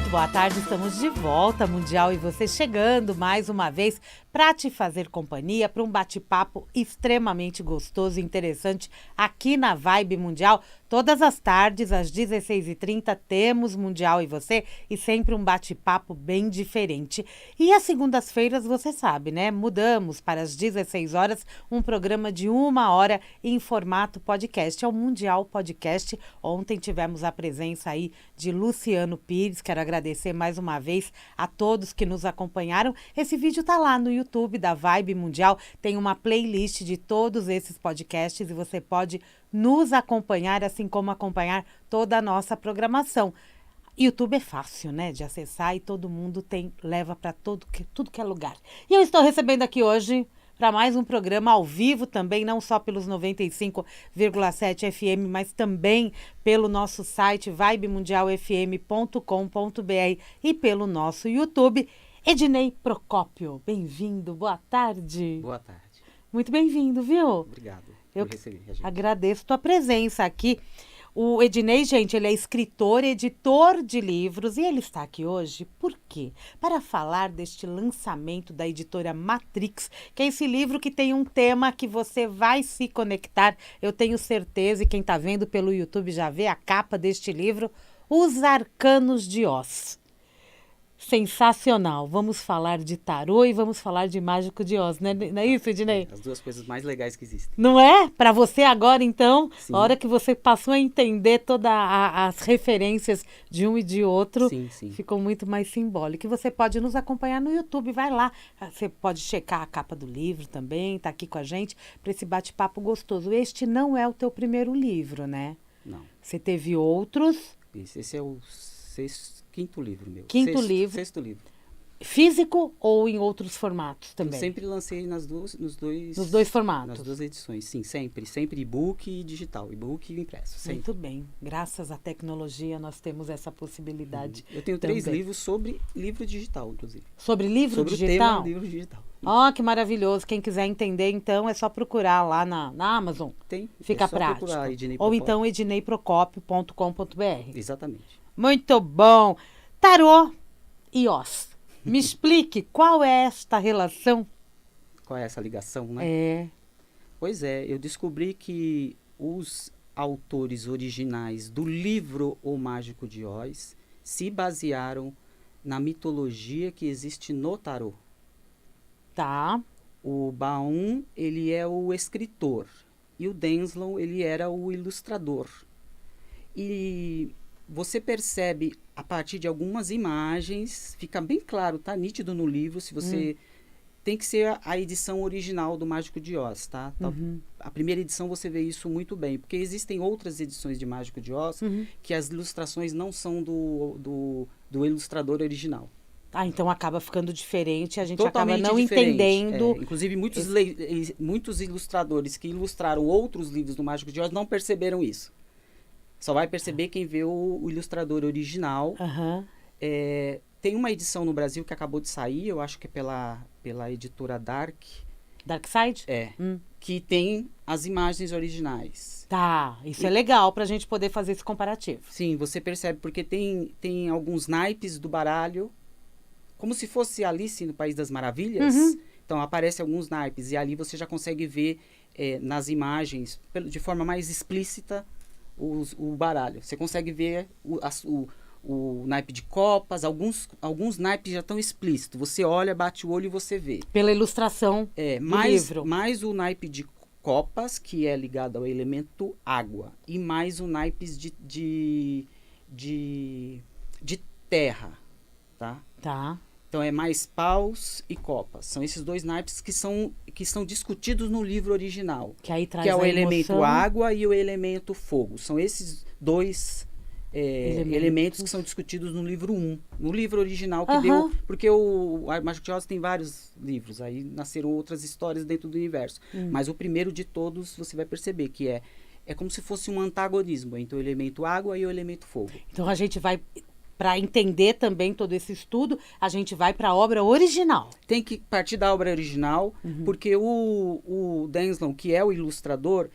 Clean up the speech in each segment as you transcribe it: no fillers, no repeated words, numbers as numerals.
Muito boa tarde, estamos de volta, Mundial, e você chegando mais uma vez para te fazer companhia, para um bate-papo extremamente gostoso e interessante aqui na Vibe Mundial. Todas as tardes, às 16h30, temos Mundial e você, e sempre um bate-papo bem diferente. E às segundas-feiras, você sabe, né? Mudamos para as 16 horas, um programa de 1 hora em formato podcast. É o Mundial Podcast. Ontem tivemos a presença aí de Luciano Pires. Quero agradecer mais uma vez a todos que nos acompanharam. Esse vídeo tá lá no YouTube da Vibe Mundial. Tem uma playlist de todos esses podcasts e você pode nos acompanhar, assim como acompanhar toda a nossa programação. YouTube é fácil, né, de acessar e todo mundo leva para tudo que é lugar. E eu estou recebendo aqui hoje para mais um programa ao vivo também, não só pelos 95,7 FM, mas também pelo nosso site vibemundialfm.com.br e pelo nosso YouTube. Ednei Procópio, bem-vindo, boa tarde. Boa tarde. Muito bem-vindo, viu? Obrigado por receber a gente. Agradeço tua presença aqui. O Ednei, gente, ele é escritor, editor de livros e ele está aqui hoje, por quê? Para falar deste lançamento da editora Matrix, que é esse livro que tem um tema que você vai se conectar, eu tenho certeza, e quem está vendo pelo YouTube já vê a capa deste livro, Os Arcanos de Oz. Sensacional. Vamos falar de tarô e vamos falar de Mágico de Oz, né? Não é isso, Ednei? As duas coisas mais legais que existem. Não é? Para você agora, então, Sim. A hora que você passou a entender todas as referências de um e de outro, Sim. Ficou muito mais simbólico. E você pode nos acompanhar no YouTube, vai lá. Você pode checar a capa do livro também, tá aqui com a gente, para esse bate-papo gostoso. Este não é o teu primeiro livro, né? Não. Você teve outros. Esse é o quinto livro meu. Sexto livro. Físico ou em outros formatos também? Eu sempre lancei nos dois formatos. Nas duas edições, sim, sempre. Sempre e-book e digital, e-book e impresso. Sempre. Muito bem. Graças à tecnologia nós temos essa possibilidade. Eu tenho 3 livros sobre livro digital, inclusive. Sobre livro sobre digital? Sobre o tema livro digital. Ó, que maravilhoso. Quem quiser entender, então, é só procurar lá na Amazon. Tem. Fica é só prático. Procurar Ednei Ou Procópio. então edneiprocopio.com.br. Exatamente. Muito bom. Tarô e Oz. Me explique qual é esta relação. Qual é essa ligação, né? É. Pois é, eu descobri que os autores originais do livro O Mágico de Oz se basearam na mitologia que existe no tarô. Tá. O Baum, ele é o escritor, e o Denslow, ele era o ilustrador. E você percebe, a partir de algumas imagens, fica bem claro, tá nítido no livro, se você... Tem que ser a edição original do Mágico de Oz, tá? A primeira edição você vê isso muito bem, porque existem outras edições de Mágico de Oz que as ilustrações não são do ilustrador original. Ah, então acaba ficando diferente, a gente Totalmente acaba não diferente. entendendo. Inclusive, muitos ilustradores que ilustraram outros livros do Mágico de Oz não perceberam isso. Só vai perceber quem vê o ilustrador original. Tem uma edição no Brasil que acabou de sair, eu acho que é pela editora Dark Side? Que tem as imagens originais. Tá, isso é legal pra gente poder fazer esse comparativo. Sim, você percebe, porque tem alguns naipes do baralho, como se fosse Alice no País das Maravilhas. Então, aparecem alguns naipes, e ali você já consegue ver nas imagens, de forma mais explícita, o baralho. Você consegue ver o naipe de copas, alguns naipes já estão explícitos. Você olha, bate o olho e você vê. Pela ilustração do livro. Mais o naipe de copas, que é ligado ao elemento água. E mais o naipes de terra, tá? Tá. Então, é mais paus e copas. São esses dois naipes que são discutidos no livro original. Que aí traz que é o elemento água e o elemento fogo. São esses dois elementos que são discutidos no livro 1. No livro original que deu... Porque o Mágico de Oz tem vários livros. Aí nasceram outras histórias dentro do universo. Mas o primeiro de todos, você vai perceber que é como se fosse um antagonismo entre o elemento água e o elemento fogo. Então, a gente vai... Para entender também todo esse estudo, a gente vai para a obra original. Tem que partir da obra original, porque o Denslow, que é o ilustrador,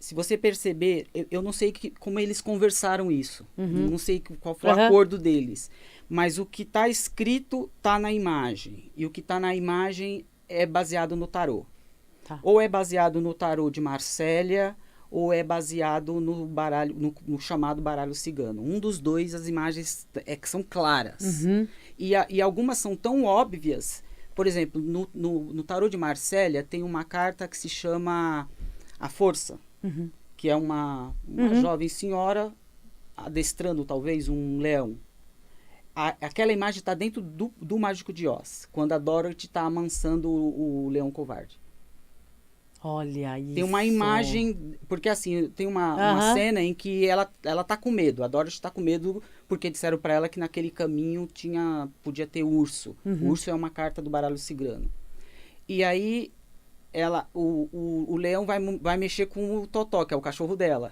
se você perceber, eu não sei como eles conversaram isso. Não sei qual foi o Aham. acordo deles. Mas o que está escrito está na imagem. E o que está na imagem é baseado no tarô. Tá. Ou é baseado no tarô de Marsella, ou é baseado no baralho, no chamado baralho cigano. Um dos dois, as imagens que são claras. E algumas são tão óbvias. Por exemplo, no tarô de Marsella tem uma carta que se chama a Força, que é uma jovem senhora adestrando talvez um leão. Aquela imagem está dentro do Mágico de Oz, quando a Dorothy está amansando o leão covarde. Olha isso. Tem uma imagem, porque assim, tem uma cena em que ela tá com medo, a Dorothy está com medo porque disseram para ela que naquele caminho podia ter urso. O urso é uma carta do baralho cigano. E aí o leão vai mexer com o Totó, que é o cachorro dela.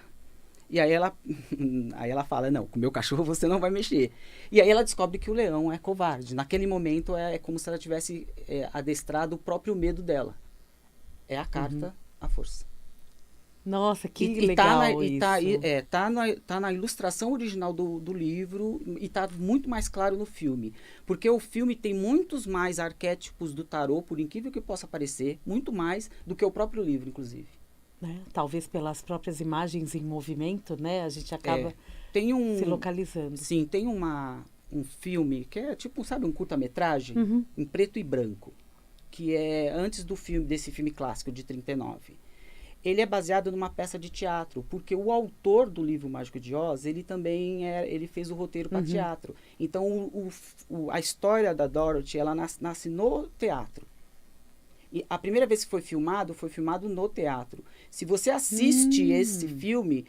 E aí ela fala, não, com o meu cachorro você não vai mexer. E aí ela descobre que o leão é covarde. Naquele momento é como se ela tivesse adestrado o próprio medo dela. É a carta, a força. Nossa, que legal isso. Tá na ilustração original do livro e tá muito mais claro no filme. Porque o filme tem muitos mais arquétipos do tarô, por incrível que possa parecer, muito mais do que o próprio livro, inclusive. Né? Talvez pelas próprias imagens em movimento, né? A gente acaba se localizando. Sim, tem um filme que é tipo, sabe, um curta-metragem em preto e branco, que é antes desse filme clássico de 39. Ele é baseado numa peça de teatro, porque o autor do livro Mágico de Oz, ele também ele fez o roteiro para teatro. Então, a história da Dorothy, ela nasce no teatro. E a primeira vez que foi filmado no teatro. Se você assiste esse filme,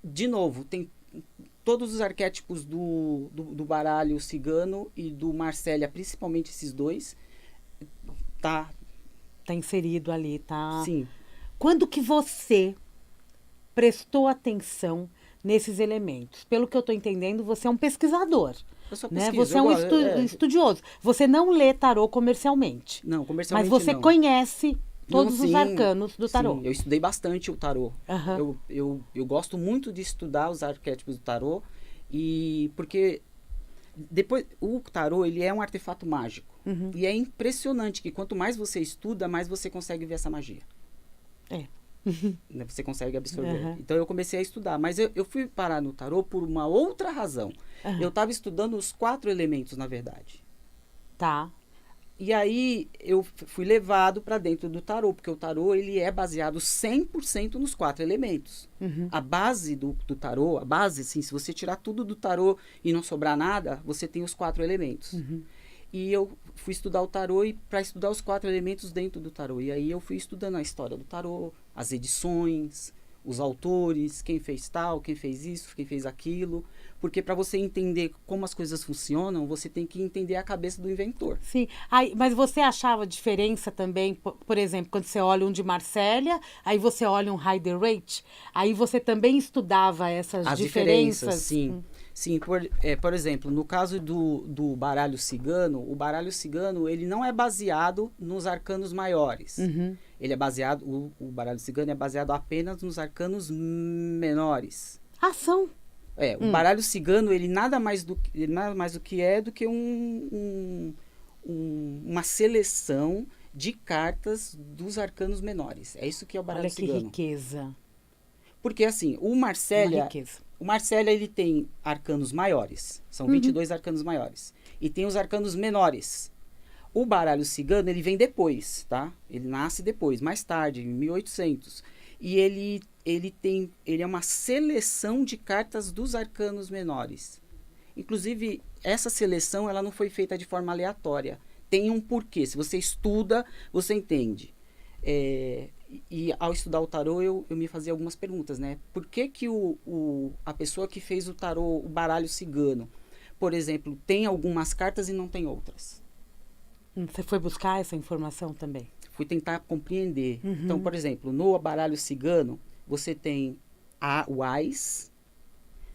de novo, tem todos os arquétipos do baralho cigano e do Marsella, principalmente esses dois, tá inserido ali, tá? Sim. Quando que você prestou atenção nesses elementos? Pelo que eu estou entendendo, você é um pesquisador. Eu só né? pesquiso. Você é um estudioso. Você não lê tarô comercialmente. Não, comercialmente mas você não. conhece todos Sim, os arcanos do tarô. Sim, eu estudei bastante o tarô. Eu gosto muito de estudar os arquétipos do tarô. Porque depois o tarô, ele é um artefato mágico. E é impressionante que quanto mais você estuda, mais você consegue ver essa magia. Você consegue absorver. Então eu comecei a estudar. Mas eu fui parar no tarô por uma outra razão. Eu estava estudando os 4 elementos, na verdade. Tá. E aí eu fui levado para dentro do tarô, porque o tarô ele é baseado 100% nos 4 elementos. A base do tarô, assim, se você tirar tudo do tarô e não sobrar nada, você tem os 4 elementos. E eu fui estudar o tarô para estudar os 4 elementos dentro do tarô. E aí eu fui estudando a história do tarô, as edições, os autores, quem fez tal, quem fez isso, quem fez aquilo. Porque para você entender como as coisas funcionam, você tem que entender a cabeça do inventor. Sim. Mas você achava diferença também, por exemplo, quando você olha um de Marsella, aí você olha um Rider-Waite, aí você também estudava essas diferenças? Sim. Sim, por exemplo, no caso do baralho cigano, o baralho cigano ele não é baseado nos arcanos maiores. Ele é baseado, o baralho cigano é baseado apenas nos arcanos menores. São? O baralho cigano, ele nada mais do que uma seleção de cartas dos arcanos menores. É isso que é o baralho cigano. Olha que riqueza. Porque assim, o Marsella ele tem arcanos maiores. São 22 arcanos maiores. E tem os arcanos menores. O baralho cigano, ele vem depois, tá? Ele nasce depois, mais tarde, em 1800. E ele é uma seleção de cartas dos arcanos menores. Inclusive, essa seleção ela não foi feita de forma aleatória. Tem um porquê. Se você estuda, você entende. E ao estudar o tarô, eu me fazia algumas perguntas, né? Por que a pessoa que fez o tarô, o baralho cigano, por exemplo, tem algumas cartas e não tem outras? Você foi buscar essa informação também? Fui tentar compreender. Então, por exemplo, no baralho cigano, você tem o Ás,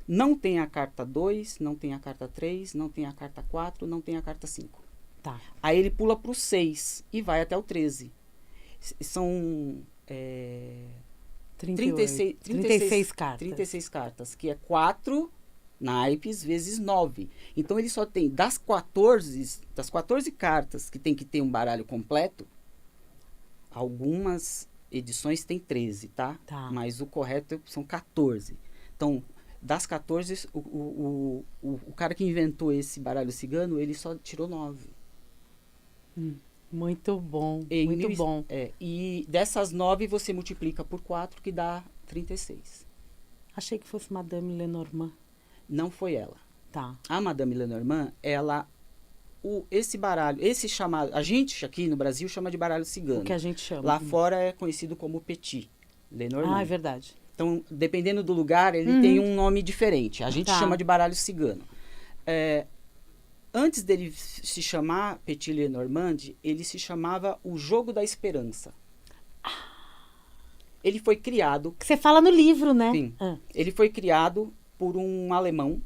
não tem a carta 2, não tem a carta 3, não tem a carta 4, não tem a carta 5. Tá. Aí ele pula para o 6 e vai até o 13. São 36 cartas. 36 cartas, que é 4 naipes vezes 9. Então, ele só tem, das 14 cartas que tem que ter um baralho completo, algumas edições tem 13, tá? Mas o correto são 14. Então, das 14, o cara que inventou esse baralho cigano, ele só tirou 9. Muito bom, bom. E dessas 9, você multiplica por 4, que dá 36. Achei que fosse Madame Lenormand. Não foi ela. Tá. A Madame Lenormand, esse baralho, esse chamado, a gente aqui no Brasil chama de baralho cigano. O que a gente chama. Lá fora é conhecido como Petit Lenormand. É verdade. Então, dependendo do lugar, ele tem um nome diferente. A gente chama de baralho cigano. Antes dele se chamar Petit Lenormand, ele se chamava o Jogo da Esperança. Ele foi criado... Que você fala no livro, né? Sim. Ele foi criado por um alemão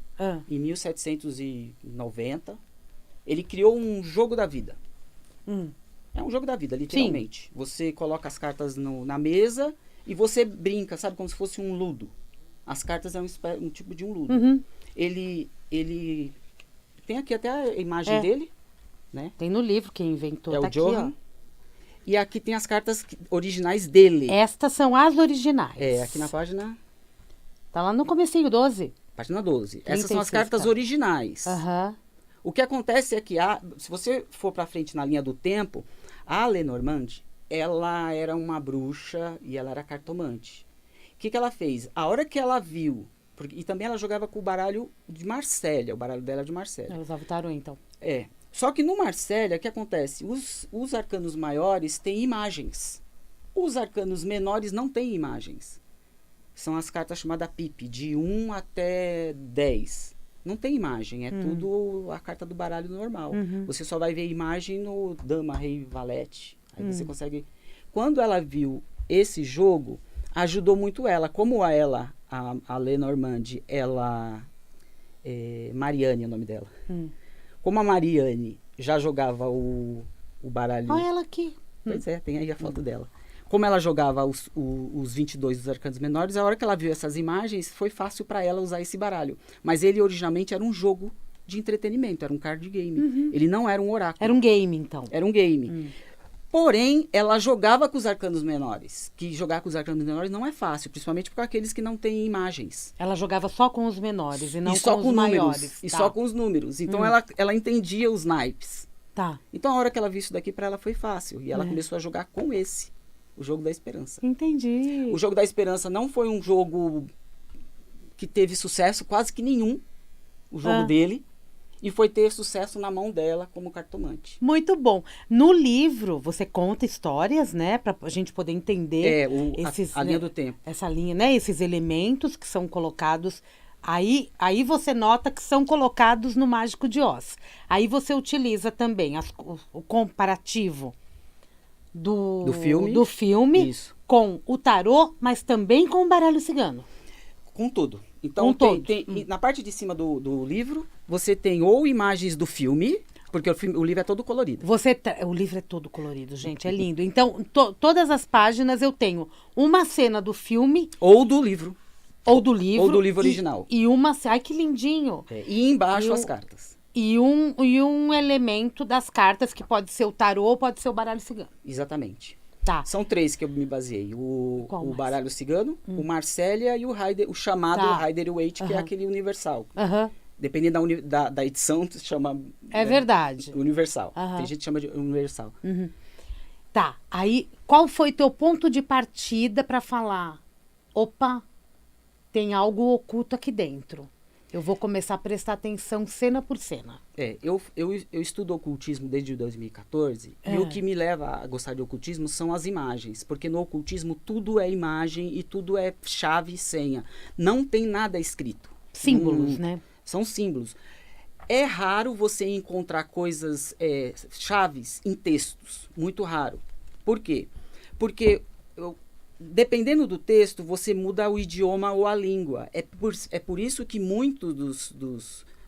em 1790. Ele criou um jogo da vida. É um jogo da vida, literalmente. Sim. Você coloca as cartas na mesa e você brinca, sabe? Como se fosse um ludo. As cartas é um tipo de um ludo. Ele tem aqui até a imagem dele, né? Tem no livro, quem inventou tá o aqui, Johann. E aqui tem as cartas originais dele. Estas são as originais. Aqui na página... Tá lá no comecinho, 12. Página 12. Essas são as cartas originais. O que acontece é que, se você for para frente na linha do tempo, a Lenormand, ela era uma bruxa e ela era cartomante. O que ela fez? A hora que ela viu... e também ela jogava com o baralho de Marsella. O baralho dela é de Marsella. Ela usava o tarô, então. Só que no Marsella, o que acontece? Os arcanos maiores têm imagens. Os arcanos menores não têm imagens. São as cartas chamadas PIP, de 1 até 10. Não tem imagem, é tudo a carta do baralho normal. Você só vai ver imagem no Dama, Rei, Valete. Aí você consegue... Quando ela viu esse jogo, ajudou muito ela. Como a Lenormand, Mariane é o nome dela. Como a Mariane já jogava o baralho... Olha ela aqui. Pois tem aí a foto dela. Como ela jogava os 22 dos arcanos menores, a hora que ela viu essas imagens, foi fácil para ela usar esse baralho. Mas ele originalmente era um jogo de entretenimento, era um card game. Ele não era um oráculo. Era um game, então. Era um game. Porém, ela jogava com os arcanos menores. Que jogar com os arcanos menores não é fácil, principalmente para aqueles que não têm imagens. Ela jogava só com os menores e não só com os maiores. E só com os números. Então, ela entendia os naipes. Tá. Então, a hora que ela viu isso daqui, para ela foi fácil. E ela começou a jogar com o Jogo da Esperança. Entendi. O Jogo da Esperança não foi um jogo que teve sucesso, quase que nenhum, o jogo dele. E foi ter sucesso na mão dela como cartomante. Muito bom. No livro, você conta histórias, né? Pra gente poder entender a linha do tempo. Essa linha, né? Esses elementos que são colocados... Aí você nota que são colocados no Mágico de Oz. Aí você utiliza também o comparativo do filme Isso. Com o tarô, mas também com o baralho cigano. Com tudo. Então, na parte de cima do livro, você tem ou imagens do filme, porque o livro é todo colorido. O livro é todo colorido, gente, é lindo. Então, todas as páginas eu tenho uma cena do filme... Ou do livro. Ou do livro. Ou do livro original. E uma... Ai, que lindinho. E embaixo as cartas. E um elemento das cartas, que pode ser o tarô ou pode ser o baralho cigano. Exatamente. Tá. São 3 que eu me baseei. O baralho cigano, o Marsella e o chamado Rider-Waite, que é aquele universal. Dependendo da edição, se chama... verdade. Universal. Tem gente que chama de universal. Tá. Aí, qual foi teu ponto de partida para falar? Opa, tem algo oculto aqui dentro. Eu vou começar a prestar atenção cena por cena. Eu estudo ocultismo desde 2014 e o que me leva a gostar de ocultismo são as imagens, porque no ocultismo tudo é imagem e tudo é chave e senha. Não tem nada escrito. Símbolos, né? São símbolos. É raro você encontrar coisas, chaves em textos. Muito raro. Por quê? Porque... dependendo do texto, você muda o idioma ou a língua. É por isso que muitos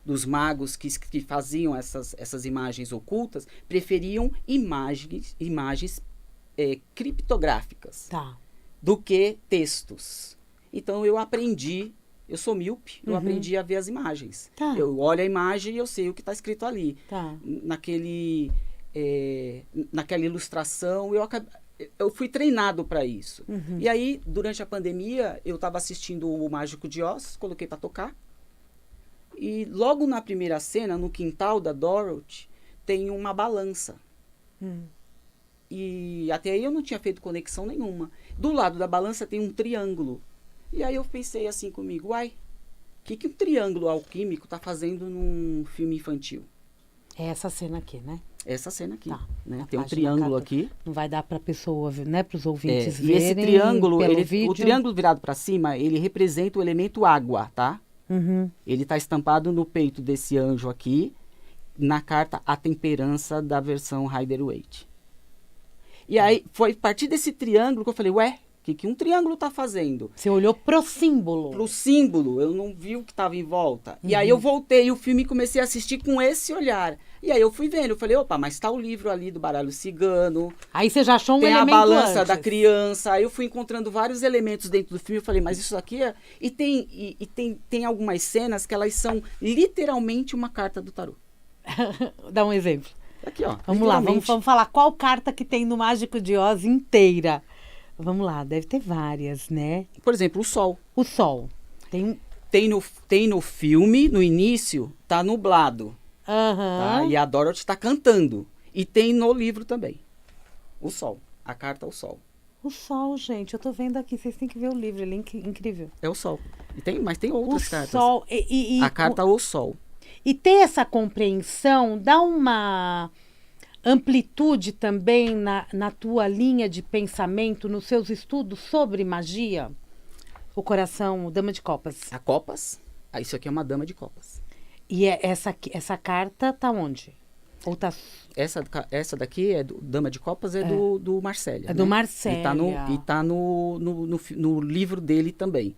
dos magos que faziam essas imagens ocultas preferiam imagens criptográficas. Tá. do que textos. Então eu aprendi, eu sou míope, eu aprendi a ver as imagens. Tá. Eu olho a imagem e eu sei o que está escrito ali. Tá. Naquela ilustração, eu fui treinado para isso. E aí, durante a pandemia, eu estava assistindo o Mágico de Oz, coloquei para tocar. E logo na primeira cena, no quintal da Dorothy, tem uma balança. E até aí eu não tinha feito conexão nenhuma. Do lado da balança tem um triângulo. E aí eu pensei assim comigo, uai, o que um triângulo alquímico está fazendo num filme infantil? É essa cena aqui, né? Essa cena aqui. Tá. Né? A Tem um página triângulo 14. aqui. Não vai dar para a pessoa, né? Para os ouvintes E verem esse triângulo, pelo o vídeo. triângulo virado para cima, ele representa o elemento água, tá? Ele está estampado no peito desse anjo aqui, na carta A Temperança da versão Rider-Waite. E aí, foi a partir desse triângulo que eu falei, ué, o que um triângulo está fazendo? Você olhou pro símbolo. Pro símbolo, eu não vi o que estava em volta. E aí eu voltei o filme e comecei a assistir com esse olhar. E aí eu fui vendo, eu falei, opa, mas tá o livro ali do baralho cigano. Aí você já achou um Tem a elemento balança antes. da criança. Aí eu fui encontrando vários elementos dentro do filme. Eu falei, mas isso aqui é... E tem algumas cenas que elas são literalmente uma carta do tarô. Dá um exemplo. Aqui, ó. Vamos lá, literalmente. vamos falar qual carta que tem no Mágico de Oz inteira. Vamos lá, deve ter várias, né? Por exemplo, o sol. O sol. Tem Tem no filme, no início, tá nublado. Tá? E a Dorothy tá cantando. E tem no livro também. O sol. A carta o sol. O sol, gente, eu tô vendo aqui, vocês têm que ver o livro, ele é incrível. É o sol. Mas tem outras O cartas. sol A carta o sol. E ter essa compreensão dá uma amplitude também na tua linha de pensamento, nos seus estudos sobre magia? O coração, o Dama de Copas. A copas. Isso aqui é uma dama de copas. E essa carta tá onde? Ou tá... Essa daqui é do Dama de Copas, do Marcélia. É do Marcélia. E tá no livro dele também.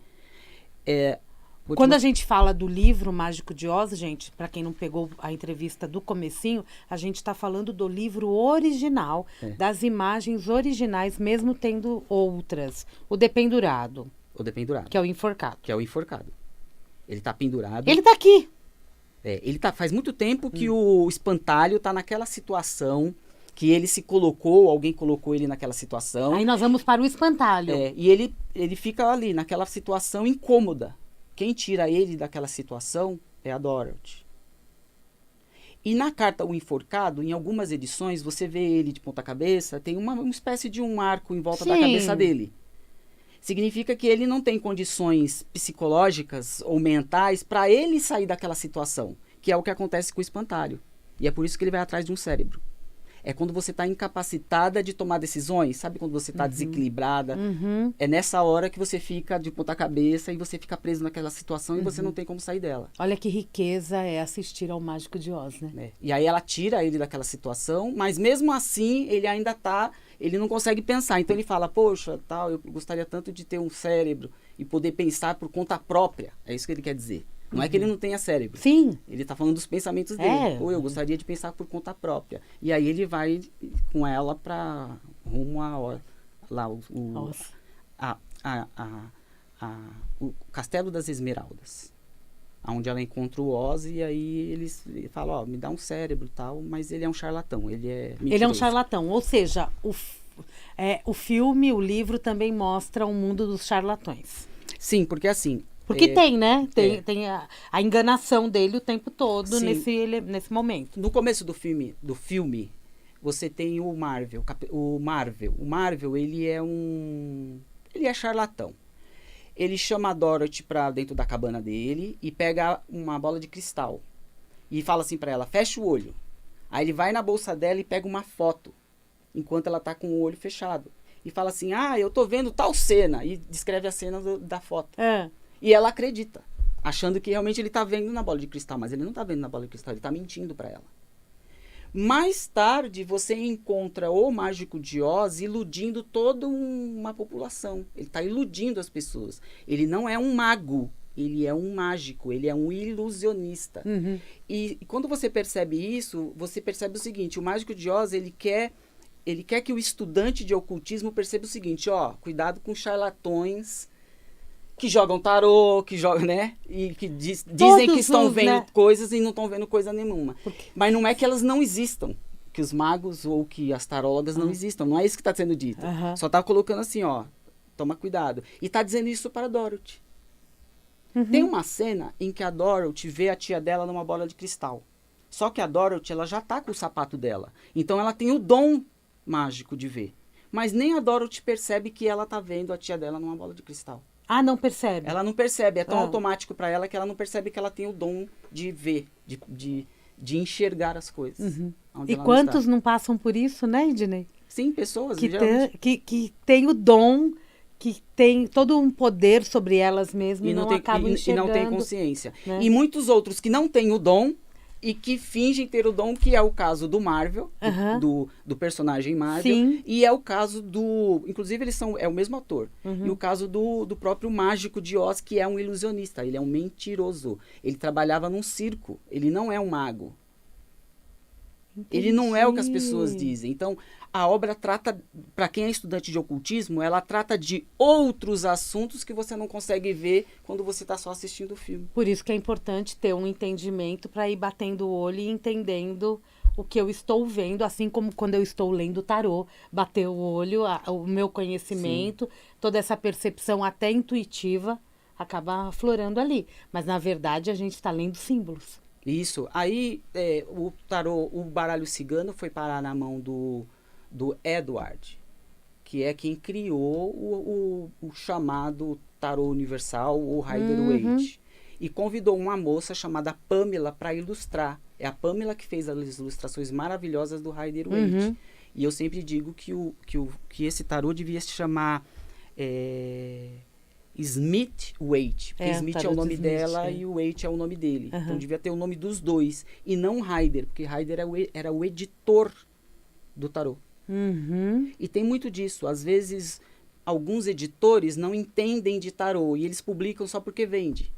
Quando a gente fala do livro Mágico de Oz, gente, para quem não pegou a entrevista do comecinho, a gente está falando do livro original, das imagens originais, mesmo tendo outras. O Dependurado. O Dependurado. Que é o enforcado. Que é o enforcado. Ele tá pendurado. Ele tá aqui. Faz muito tempo que o espantalho tá naquela situação que ele se colocou, alguém colocou ele naquela situação. Aí nós vamos para o espantalho. E ele fica ali, naquela situação incômoda. Quem tira ele daquela situação é a Dorothy. E na carta O Enforcado, em algumas edições, você vê ele de ponta cabeça, tem uma espécie de um arco em volta da cabeça dele. Significa que ele não tem condições psicológicas ou mentais para ele sair daquela situação, que é o que acontece com o espantalho. E é por isso que ele vai atrás de um cérebro. É quando você está incapacitada de tomar decisões, sabe quando você está desequilibrada? É nessa hora que você fica de ponta cabeça e você fica preso naquela situação e você não tem como sair dela. Olha que riqueza é assistir ao Mágico de Oz, né? E aí ela tira ele daquela situação, mas mesmo assim ele ainda ele não consegue pensar. Então ele fala, poxa, eu gostaria tanto de ter um cérebro e poder pensar por conta própria. É isso que ele quer dizer. Não é que ele não tenha cérebro. Sim. Ele está falando dos pensamentos dele. Eu gostaria de pensar por conta própria. E aí ele vai com ela para rumo o Castelo das Esmeraldas. Onde ela encontra o Oz e aí eles falam, me dá um cérebro e tal, mas ele é um charlatão, ele é mentiroso. Ele é um charlatão, ou seja, o filme, o livro também mostra o mundo dos charlatões. Sim, porque assim... Porque tem, né? Tem a enganação dele o tempo todo nesse momento. No começo do filme, você tem o Marvel. O Marvel, ele é charlatão. Ele chama a Dorothy pra dentro da cabana dele e pega uma bola de cristal. E fala assim pra ela, fecha o olho. Aí ele vai na bolsa dela e pega uma foto, enquanto ela tá com o olho fechado. E fala assim, eu tô vendo tal cena. E descreve a cena da foto. E ela acredita, achando que realmente ele está vendo na bola de cristal, mas ele não está vendo na bola de cristal, ele está mentindo para ela. Mais tarde, você encontra o Mágico de Oz iludindo toda uma população. Ele está iludindo as pessoas. Ele não é um mago, ele é um mágico, ele é um ilusionista. E quando você percebe isso, você percebe o seguinte, o Mágico de Oz, ele quer ele quer que o estudante de ocultismo perceba o seguinte, ó, cuidado com charlatões que jogam tarô, que jogam, né? E que dizem que estão vendo coisas e não estão vendo coisa nenhuma. Mas não é que elas não existam, que os magos ou que as tarólogas não existam. Não é isso que está sendo dito. Só está colocando assim, ó, toma cuidado. E está dizendo isso para a Dorothy. Tem uma cena em que a Dorothy vê a tia dela numa bola de cristal. Só que a Dorothy, ela já está com o sapato dela. Então ela tem o dom mágico de ver. Mas nem a Dorothy percebe que ela está vendo a tia dela numa bola de cristal. Ah, não percebe? Ela não percebe. É tão automático para ela que ela não percebe que ela tem o dom de ver, de enxergar as coisas. E quantos não passam por isso, né, Ednei? Sim, pessoas. Que tem o dom, que tem todo um poder sobre elas mesmas e não acabam enxergando. E não tem consciência. Né? E muitos outros que não têm o dom e que fingem ter o dom, que é o caso do Marvel, do personagem Marvel. Sim. E é o caso do... Inclusive, é o mesmo ator. E o caso do próprio Mágico de Oz, que é um ilusionista. Ele é um mentiroso. Ele trabalhava num circo. Ele não é um mago. Entendi. Ele não é o que as pessoas dizem. Então, a obra trata, para quem é estudante de ocultismo, ela trata de outros assuntos que você não consegue ver quando você está só assistindo o filme. Por isso que é importante ter um entendimento para ir batendo o olho e entendendo o que eu estou vendo, assim como quando eu estou lendo tarô, bater o olho, o meu conhecimento, toda essa percepção até intuitiva acaba aflorando ali. Mas, na verdade, a gente está lendo símbolos. Isso. Aí, o tarô, o baralho cigano foi parar na mão do Edward, que é quem criou o chamado tarô universal, o Rider-Waite. E convidou uma moça chamada Pamela para ilustrar. É a Pamela que fez as ilustrações maravilhosas do Rider-Waite. E eu sempre digo que esse tarô devia se chamar Smith-Waite. Porque Smith é o nome dela e o Waite é o nome dele. Então devia ter o nome dos dois. E não Rider, porque Rider era o editor do tarô. E tem muito disso. Às vezes, alguns editores não entendem de tarô e eles publicam só porque vende.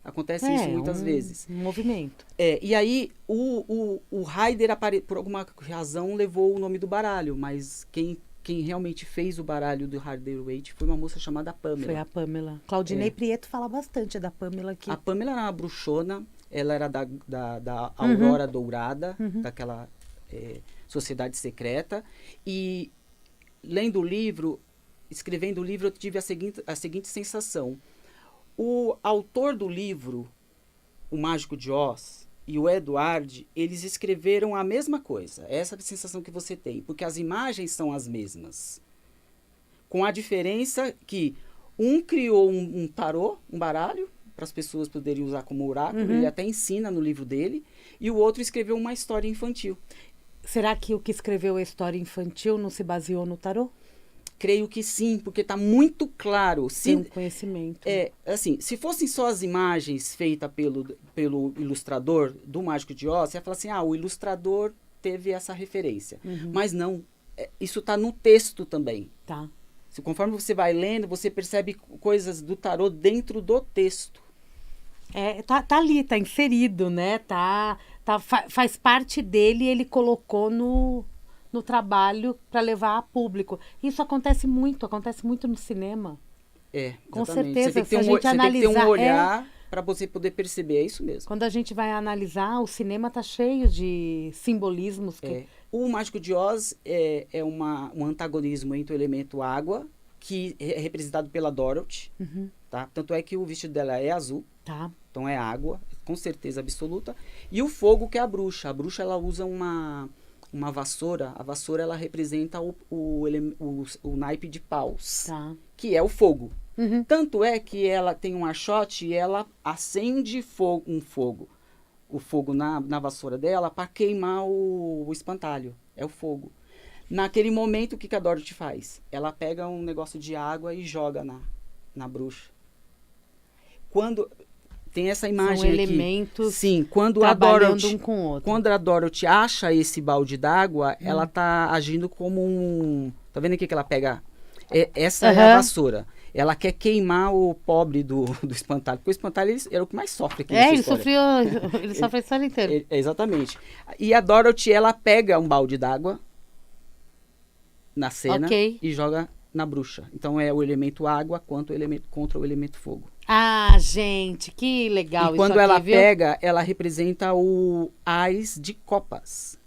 Acontece isso muitas vezes. Um movimento. E aí, o Rider, por alguma razão, levou o nome do baralho, mas quem realmente fez o baralho do Rider-Waite foi uma moça chamada Pamela. Foi a Pamela. Claudinei Prieto fala bastante da Pamela aqui. A Pamela era uma bruxona, ela era da Aurora Dourada, daquela sociedade secreta. E lendo o livro, escrevendo o livro, eu tive a seguinte sensação. O autor do livro, O Mágico de Oz, e o Edward, eles escreveram a mesma coisa. Essa é a sensação que você tem, porque as imagens são as mesmas. Com a diferença que um criou um tarô, um baralho, para as pessoas poderem usar como oráculo, ele até ensina no livro dele, e o outro escreveu uma história infantil. Será que o que escreveu a história infantil não se baseou no tarô? Creio que sim, porque está muito claro. Tem um conhecimento. Assim, se fossem só as imagens feitas pelo ilustrador do Mágico de Oz, você ia falar assim, o ilustrador teve essa referência. Mas não, isso está no texto também. Tá. Conforme você vai lendo, você percebe coisas do tarô dentro do texto. Tá ali, tá inserido, né? Faz parte dele e ele colocou no trabalho para levar a público. Isso acontece muito no cinema. Com certeza. Você tem que ter um olhar para você poder perceber, é isso mesmo. Quando a gente vai analisar, o cinema tá cheio de simbolismos. O Mágico de Oz é um antagonismo entre o elemento água, que é representado pela Dorothy, tá? Tanto é que o vestido dela é azul, tá? Então é água, com certeza absoluta. E o fogo, que é a bruxa. A bruxa, ela usa uma vassoura. A vassoura, ela representa o naipe de paus, tá, que é o fogo. Tanto é que ela tem um achote e ela acende o fogo na vassoura dela para queimar o espantalho. É o fogo. Naquele momento, o que a Dorothy faz? Ela pega um negócio de água e joga na bruxa. Quando tem essa imagem São elementos sim, quando trabalhando um com o outro. Quando a Dorothy acha esse balde d'água, ela tá agindo como um... Tá vendo aqui que ela pega? Essa é a vassoura. Ela quer queimar o pobre do espantalho, porque o espantalho era o que mais sofre aqui nessa história. Ele sofre a história inteira. Exatamente. E a Dorothy, ela pega um balde d'água na cena Ok. e joga na bruxa. Então é o elemento água contra o elemento fogo. Ah, gente, que legal E quando isso aqui, ela viu? pega, ela representa o ás de copas.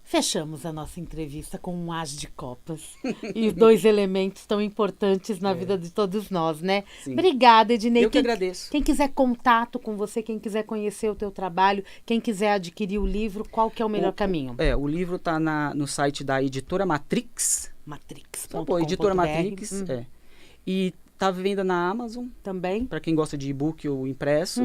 Fechamos a nossa entrevista com um as de copas. E 2 elementos tão importantes na vida de todos nós, né? Sim. Obrigada, Ednei. Eu que agradeço. Quem quiser contato com você, quem quiser conhecer o teu trabalho, quem quiser adquirir o livro, qual que é o melhor caminho? O livro está no site da Editora Matrix. Matrix.com.br. Editora Matrix, E está à venda na Amazon, Também. para quem gosta de e-book ou impresso.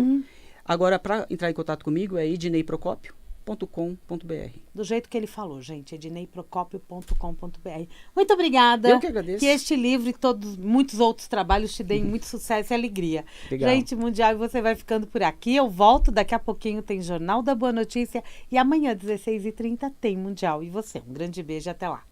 Agora, para entrar em contato comigo, é edneiprocopio.com.br. Do jeito que ele falou, gente, edneiprocopio.com.br. Muito obrigada. Eu que agradeço. Que este livro e muitos outros trabalhos te deem muito sucesso e alegria. Legal. Gente, Mundial, e você vai ficando por aqui. Eu volto, daqui a pouquinho tem Jornal da Boa Notícia e amanhã, 16h30, tem Mundial. E você, um grande beijo, até lá.